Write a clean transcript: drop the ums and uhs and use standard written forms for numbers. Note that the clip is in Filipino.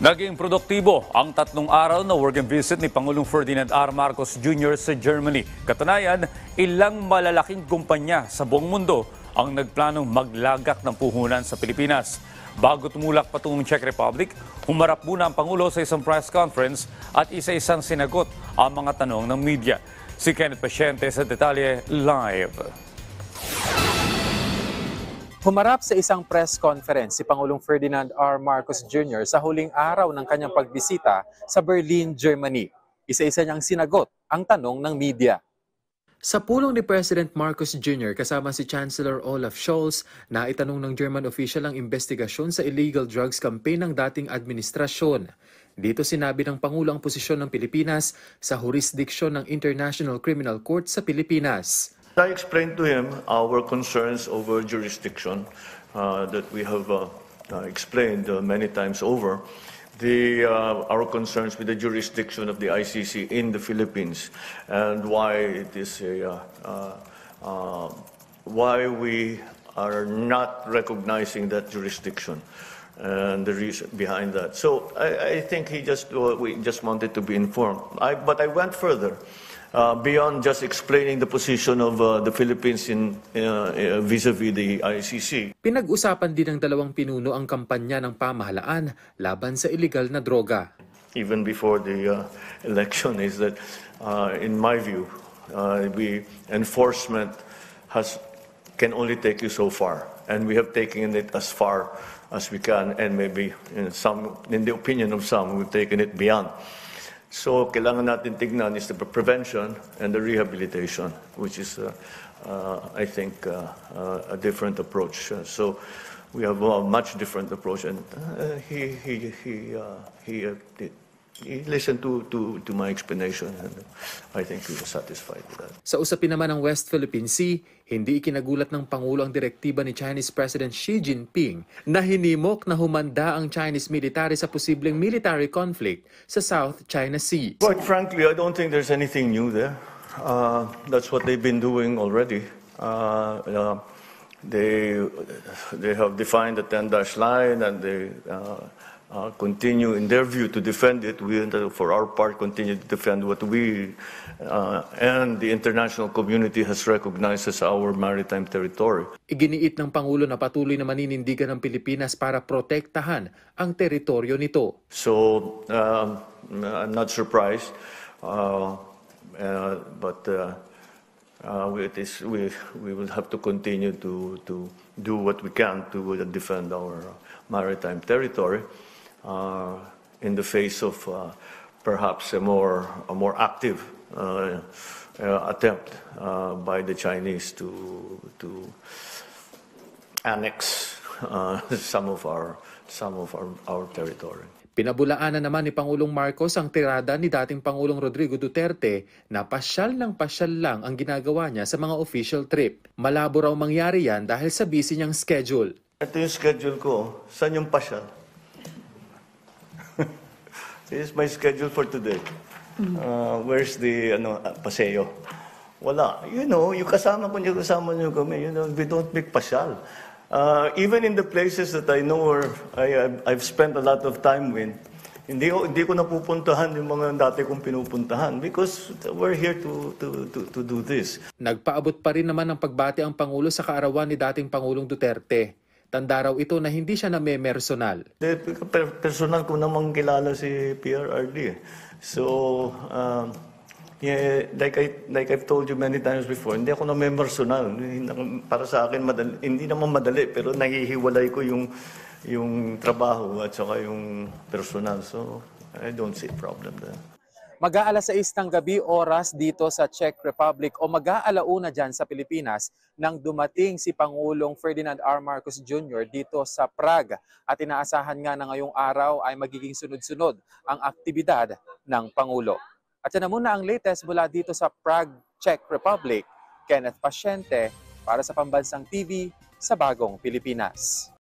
Naging produktibo ang 3 araw na work and visit ni Pangulong Ferdinand R. Marcos Jr. sa Germany. Katunayan, ilang malalaking kumpanya sa buong mundo ang nagplanong maglagak ng puhunan sa Pilipinas. Bago tumulak patungong Czech Republic, humarap muna ang Pangulo sa isang press conference at isa-isang sinagot ang mga tanong ng media. Si Kenneth Paciente sa detalye live. Humarap sa isang press conference si Pangulong Ferdinand R. Marcos Jr. sa huling araw ng kanyang pagbisita sa Berlin, Germany. Isa-isa niyang sinagot ang tanong ng media. Sa pulong ni President Marcos Jr. kasama si Chancellor Olaf Scholz, naitanong ng German official ang investigasyon sa illegal drugs campaign ng dating administrasyon. Dito sinabi ng Pangulo ang posisyon ng Pilipinas sa jurisdiksyon ng International Criminal Court sa Pilipinas. I explained to him our concerns over jurisdiction that we have explained many times over. Our concerns with the jurisdiction of the ICC in the Philippines and why it is why we are not recognizing that jurisdiction and the reason behind that. So I think we just wanted to be informed. But I went further. Beyond just explaining the position of the Philippines vis-a-vis the ICC. Pinag-usapan din ng dalawang pinuno ang kampanya ng pamahalaan laban sa illegal na droga. Even before the election is that, in my view, enforcement can only take you so far. And we have taken it as far as we can, and maybe in the opinion of some, we've taken it beyond. So, kailangan natin tignan is the prevention and the rehabilitation, which is, I think, a different approach. So, we have a much different approach, and he listened to my explanation, and I think he was satisfied with that. Sa usapin naman ng West Philippine Sea, hindi ikinagulat ng Pangulo ang direktiba ni Chinese President Xi Jinping na hinimok na humanda ang Chinese military sa posibleng military conflict sa South China Sea. Quite frankly, I don't think there's anything new there. That's what they've been doing already. They have defined the 10-dash line, and they continue, in their view, to defend it. We, for our part, continue to defend what we and the international community has recognized as our maritime territory. Iginiit ng Pangulo na patuloy na maninindigan ng Pilipinas para protektahan ang teritoryo nito. So, I'm not surprised, but we will have to continue to do what we can to defend our maritime territory. In the face of perhaps a more active attempt by the Chinese to annex some of our territory. Pinabulaanan naman ni Pangulong Marcos ang tirada ni dating Pangulong Rodrigo Duterte na pasyal lang ang ginagawa niya sa mga official trip. Malabo raw mangyari yan dahil sa busy niyang schedule. Ito yung schedule ko. Saan yung pasyal? This is my schedule for today. Where's the paseo? Wala. You kasama niyo kami. We don't make pasyal. Even in the places that I know where I've spent a lot of time with, hindi ko napupuntahan yung mga dati kong pinupuntahan because we're here to do this. Nagpaabot pa rin naman ng pagbati ang Pangulo sa kaarawan ni dating Pangulong Duterte. Tanda raw ito na hindi siya namemersonal. Personal ko namang kilala si PRRD. So, like I've told you many times before, hindi ako namemersonal. Para sa akin, hindi naman madali, pero nahihiwalay ko yung trabaho at saka yung personal. So, I don't see a problem there. Mag-aalas 6 ng gabi oras dito sa Czech Republic o mag-aalauna dyan sa Pilipinas nang dumating si Pangulong Ferdinand R. Marcos Jr. dito sa Prague. At inaasahan nga na ngayong araw ay magiging sunod-sunod ang aktibidad ng Pangulo. At yan na muna ang latest mula dito sa Prague, Czech Republic. Kenneth Paciente para sa Pambansang TV sa Bagong Pilipinas.